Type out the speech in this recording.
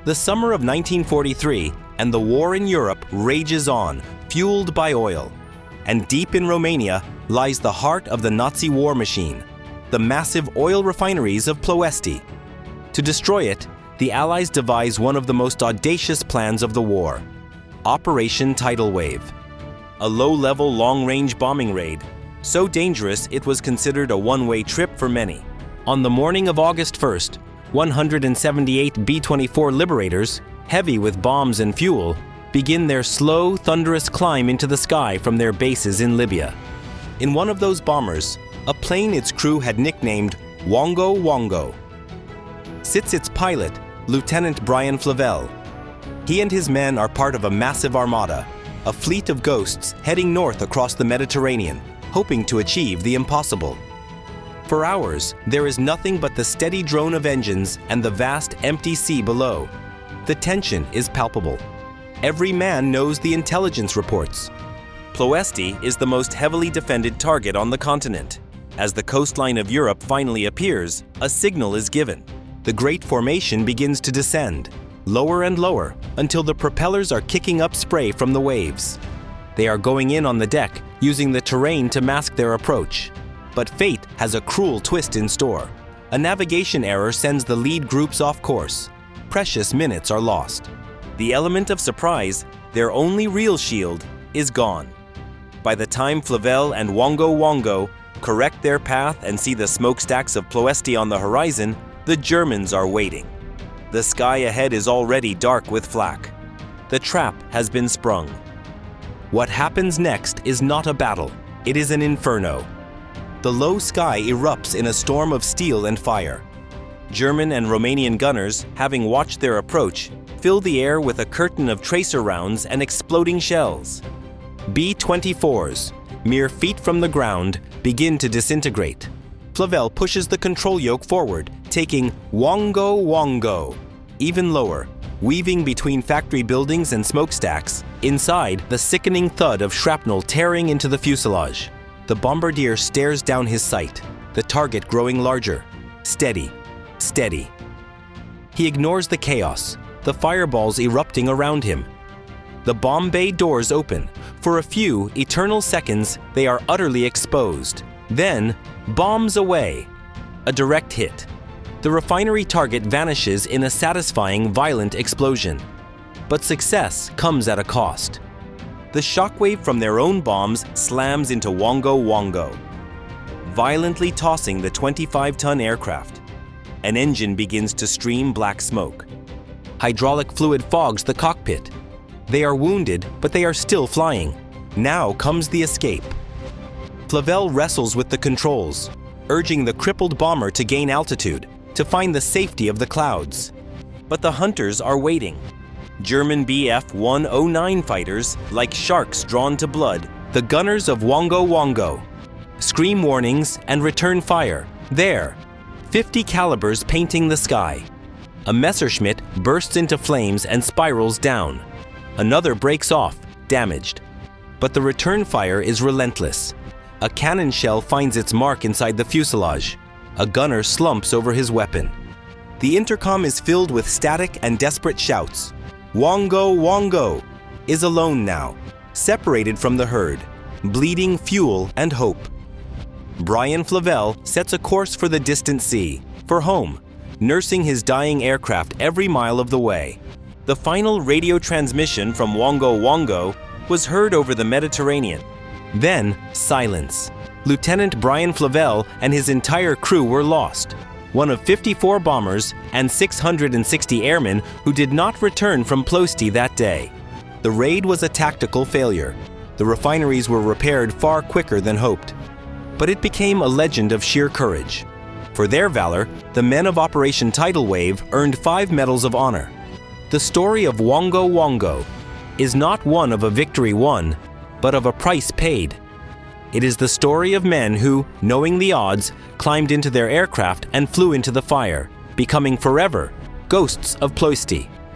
The summer of 1943 and the war in Europe rages on, fueled by oil. And deep in Romania lies the heart of the Nazi war machine, the massive oil refineries of Ploesti. To destroy it, the Allies devise one of the most audacious plans of the war, Operation Tidal Wave. A low-level, long-range bombing raid, so dangerous it was considered a one-way trip for many. On the morning of August 1st, 178 B-24 Liberators, heavy with bombs and fuel, begin their slow, thunderous climb into the sky from their bases in Libya. In one of those bombers, a plane its crew had nicknamed Wongo Wongo, sits its pilot, Lieutenant Brian Flavel. He and his men are part of a massive armada, a fleet of ghosts heading north across the Mediterranean, hoping to achieve the impossible. For hours, there is nothing but the steady drone of engines and the vast empty sea below. The tension is palpable. Every man knows the intelligence reports. Ploesti is the most heavily defended target on the continent. As the coastline of Europe finally appears, a signal is given. The great formation begins to descend, lower and lower, until the propellers are kicking up spray from the waves. They are going in on the deck, using the terrain to mask their approach. But fate has a cruel twist in store. A navigation error sends the lead groups off course. Precious minutes are lost. The element of surprise, their only real shield, is gone. By the time Flavel and Wongo Wongo correct their path and see the smokestacks of Ploesti on the horizon, the Germans are waiting. The sky ahead is already dark with flak. The trap has been sprung. What happens next is not a battle, it is an inferno. The low sky erupts in a storm of steel and fire. German and Romanian gunners, having watched their approach, fill the air with a curtain of tracer rounds and exploding shells. B-24s, mere feet from the ground, begin to disintegrate. Flavel pushes the control yoke forward, taking Wongo Wongo even lower, weaving between factory buildings and smokestacks. Inside, the sickening thud of shrapnel tearing into the fuselage. The bombardier stares down his sight, the target growing larger. Steady, steady. He ignores the chaos, the fireballs erupting around him. The bomb bay doors open. For a few eternal seconds, they are utterly exposed. Then, bombs away. A direct hit. The refinery target vanishes in a satisfying, violent explosion. But success comes at a cost. The shockwave from their own bombs slams into Wongo Wongo, violently tossing the 25-ton aircraft. An engine begins to stream black smoke. Hydraulic fluid fogs the cockpit. They are wounded, but they are still flying. Now comes the escape. Flavel wrestles with the controls, urging the crippled bomber to gain altitude, to find the safety of the clouds. But the hunters are waiting. German Bf-109 fighters, like sharks drawn to blood, the gunners of Wongo Wongo. Scream warnings and return fire. There, 50 calibers painting the sky. A Messerschmitt bursts into flames and spirals down. Another breaks off, damaged. But the return fire is relentless. A cannon shell finds its mark inside the fuselage. A gunner slumps over his weapon. The intercom is filled with static and desperate shouts. Wongo Wongo is alone now, separated from the herd, bleeding fuel and hope. Brian Flavel sets a course for the distant sea, for home, nursing his dying aircraft every mile of the way. The final radio transmission from Wongo Wongo was heard over the Mediterranean. Then, silence. Lieutenant Brian Flavel and his entire crew were lost. One of 54 bombers and 660 airmen who did not return from Ploesti that day. The raid was a tactical failure. The refineries were repaired far quicker than hoped. But it became a legend of sheer courage. For their valor, the men of Operation Tidal Wave earned 5 medals of honor. The story of Wongo Wongo is not one of a victory won, but of a price paid. It is the story of men who, knowing the odds, climbed into their aircraft and flew into the fire, becoming forever ghosts of Ploesti.